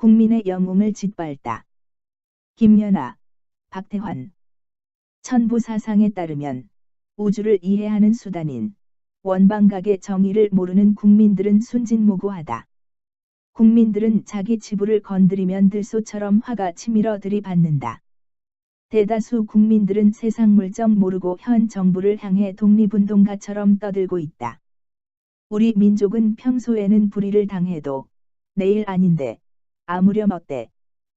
국민의 영웅을 짓밟다. 김연아, 박태환. 천부 사상에 따르면 우주를 이해하는 수단인 원방각의 정의를 모르는 국민들은 순진무구하다. 국민들은 자기 지부를 건드리면 들소처럼 화가 치밀어 들이받는다. 대다수 국민들은 세상 물정 모르고 현 정부를 향해 독립운동가처럼 떠들고 있다. 우리 민족은 평소에는 불의를 당해도 내일 아닌데 아무렴 어때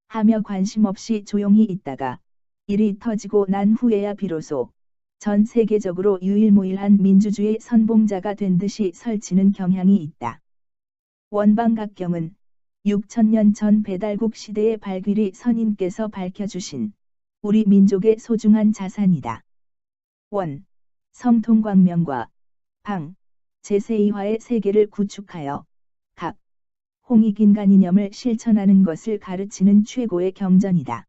하며 관심 없이 조용히 있다가 일이 터지고 난 후에야 비로소 전 세계적으로 유일무이한 민주주의 선봉자가 된 듯이 설치는 경향이 있다. 원방각경은 6000년 전 배달국 시대의 발귀리 선인께서 밝혀주신 우리 민족의 소중한 자산이다. 원, 성통광명과 방, 제세이화의 세계를 구축하여 각, 홍익인간이념을 실천하는 것을 가르치는 최고의 경전이다.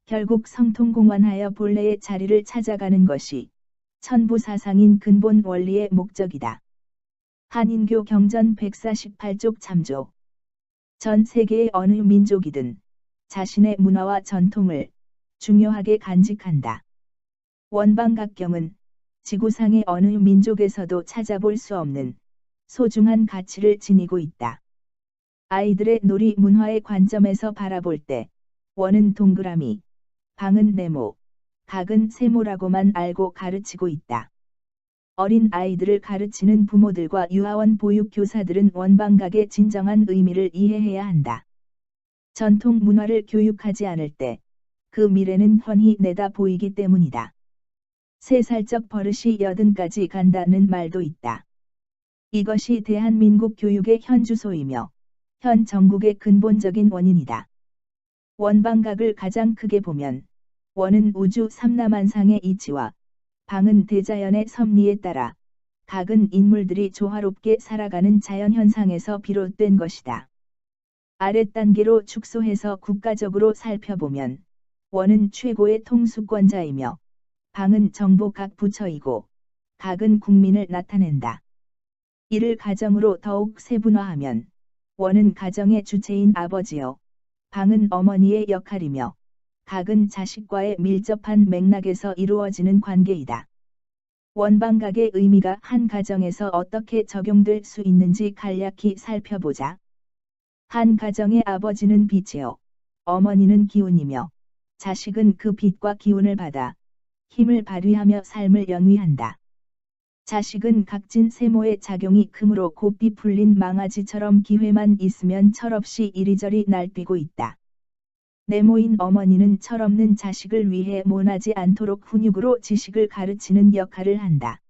결국 성통공완하여 본래의 자리를 찾아가는 것이 천부사상인 근본 원리의 목적이다. 한인교 경전 148쪽 참조. 전 세계의 어느 민족이든 자신의 문화와 전통을 중요하게 간직한다. 원방각경은 지구상의 어느 민족에서도 찾아볼 수 없는 소중한 가치를 지니고 있다. 아이들의 놀이 문화의 관점에서 바라볼 때 원은 동그라미, 방은 네모, 각은 세모라고만 알고 가르치고 있다. 어린 아이들을 가르치는 부모들과 유아원 보육교사들은 원방각의 진정한 의미를 이해해야 한다. 전통 문화를 교육하지 않을 때 그 미래는 훤히 내다 보이기 때문이다. 3살적 버릇이 80까지 간다는 말도 있다. 이것이 대한민국 교육의 현 주소이며 현 정국의 근본적인 원인이다. 원방각을 가장 크게 보면 원은 우주 삼라만상의 이치와 방은 대자연의 섭리에 따라 각은 인물들이 조화롭게 살아가는 자연현상에서 비롯된 것이다. 아랫단계로 축소해서 국가적으로 살펴보면 원은 최고의 통수권자이며 방은 정부 각 부처이고 각은 국민을 나타낸다. 이를 가정으로 더욱 세분화하면 원은 가정의 주체인 아버지요, 방은 어머니의 역할이며 각은 자식과의 밀접한 맥락에서 이루어지는 관계이다. 원방각의 의미가 한 가정에서 어떻게 적용될 수 있는지 간략히 살펴보자. 한 가정의 아버지는 빛이요, 어머니는 기운이며 자식은 그 빛과 기운을 받아 힘을 발휘하며 삶을 영위한다. 자식은 각진 세모의 작용이 크므로 곱비 풀린 망아지처럼 기회만 있으면 철없이 이리저리 날뛰고 있다. 네모인 어머니는 철없는 자식을 위해 모나지 않도록 훈육으로 지식을 가르치는 역할을 한다.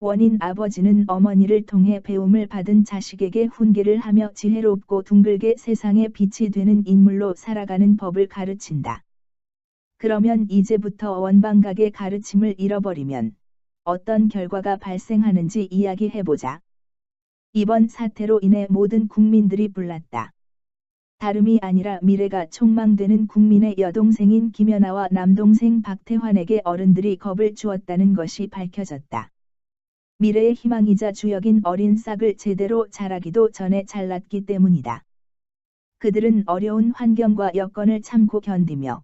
원인 아버지는 어머니를 통해 배움을 받은 자식에게 훈계를 하며 지혜롭고 둥글게 세상의 빛이 되는 인물로 살아가는 법을 가르친다. 그러면 이제부터 원방각의 가르침을 잃어버리면 어떤 결과가 발생하는지 이야기해보자. 이번 사태로 인해 모든 국민들이 불났다. 다름이 아니라 미래가 촉망되는 국민의 여동생인 김연아와 남동생 박태환에게 어른들이 겁을 주었다는 것이 밝혀졌다. 미래의 희망이자 주역인 어린 싹을 제대로 자라기도 전에 잘랐기 때문이다. 그들은 어려운 환경과 여건을 참고 견디며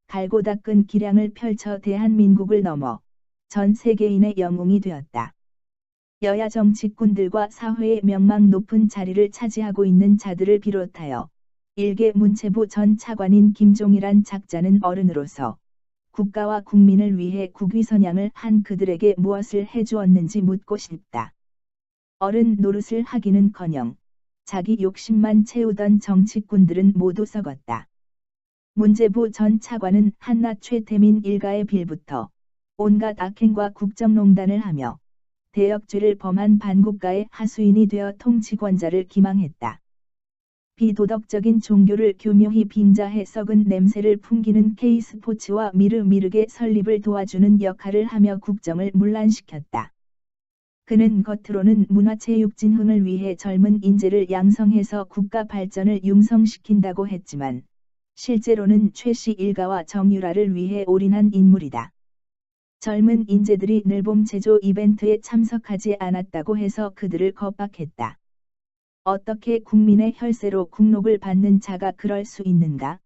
갈고 닦은 기량을 펼쳐 대한민국을 넘어 전 세계인의 영웅이 되었다. 여야 정치꾼들과 사회의 명망 높은 자리를 차지하고 있는 자들을 비롯하여 일개 문체부 전 차관인 김종일한 작자는 어른으로서 국가와 국민을 위해 국위선양을 한 그들에게 무엇을 해주었는지 묻고 싶다. 어른 노릇을 하기는커녕 자기 욕심만 채우던 정치꾼들은 모두 썩었다. 문체부 전 차관은 한낱 최태민 일가의 빌부터 온갖 악행과 국정농단을 하며 대역죄를 범한 반국가의 하수인이 되어 통치권자를 기망했다. 비도덕적인 종교를 교묘히 빙자해 썩은 냄새를 풍기는 K스포츠와 미르미르게 설립을 도와주는 역할을 하며 국정을 문란시켰다. 그는 겉으로는 문화체육 진흥을 위해 젊은 인재를 양성해서 국가 발전을 융성시킨다고 했지만 실제로는 최씨 일가와 정유라를 위해 올인한 인물이다. 젊은 인재들이 늘봄 제조 이벤트에 참석하지 않았다고 해서 그들을 겁박했다. 어떻게 국민의 혈세로 국록을 받는 자가 그럴 수 있는가?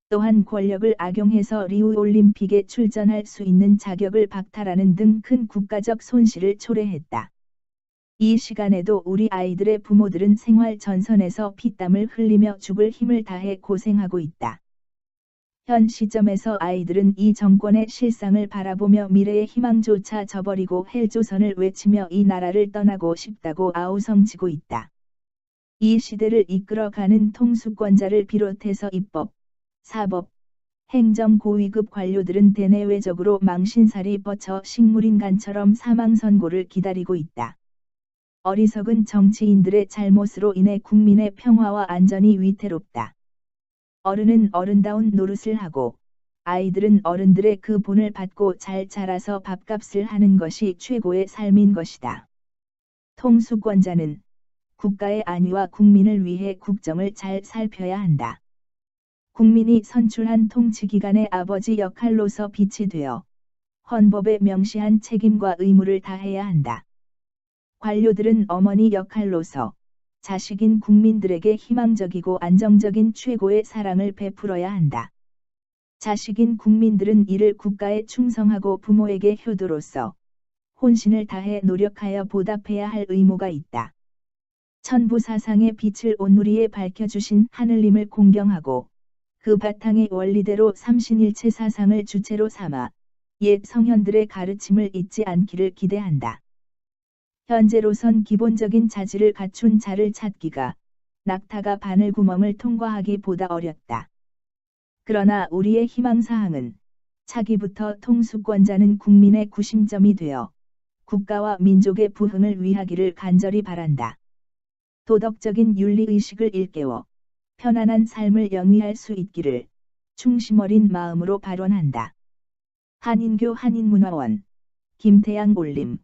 또한 권력을 악용해서 리우올림픽에 출전할 수 있는 자격을 박탈하는 등 큰 국가적 손실을 초래했다. 이 시간에도 우리 아이들의 부모들은 생활 전선에서 피땀을 흘리며 죽을 힘을 다해 고생하고 있다. 현 시점에서 아이들은 이 정권의 실상을 바라보며 미래의 희망조차 저버리고 헬조선을 외치며 이 나라를 떠나고 싶다고 아우성치고 있다. 이 시대를 이끌어가는 통수권자를 비롯해서 입법, 사법, 행정 고위급 관료들은 대내외적으로 망신살이 뻗쳐 식물인간처럼 사망선고를 기다리고 있다. 어리석은 정치인들의 잘못으로 인해 국민의 평화와 안전이 위태롭다. 어른은 어른다운 노릇을 하고 아이들은 어른들의 그 본을 받고 잘 자라서 밥값을 하는 것이 최고의 삶인 것이다. 통수권자는 국가의 안위와 국민을 위해 국정을 잘 살펴야 한다. 국민이 선출한 통치기관의 아버지 역할로서 빛이 되어 헌법에 명시한 책임과 의무를 다해야 한다. 관료들은 어머니 역할로서 자식인 국민들에게 희망적이고 안정적인 최고의 사랑을 베풀어야 한다. 자식인 국민들은 이를 국가에 충성하고 부모에게 효도로서 혼신을 다해 노력하여 보답해야 할 의무가 있다. 천부사상의 빛을 온누리에 밝혀주신 하늘님을 공경하고 그 바탕의 원리대로 삼신일체 사상을 주체로 삼아 옛 성현들의 가르침을 잊지 않기를 기대한다. 현재로선 기본적인 자질을 갖춘 자를 찾기가 낙타가 바늘구멍을 통과하기보다 어렵다. 그러나 우리의 희망사항은 차기부터 통수권자는 국민의 구심점이 되어 국가와 민족의 부흥을 위하기를 간절히 바란다. 도덕적인 윤리의식을 일깨워 편안한 삶을 영위할 수 있기를 충심 어린 마음으로 발언한다. 한인교 한인문화원 김태양 올림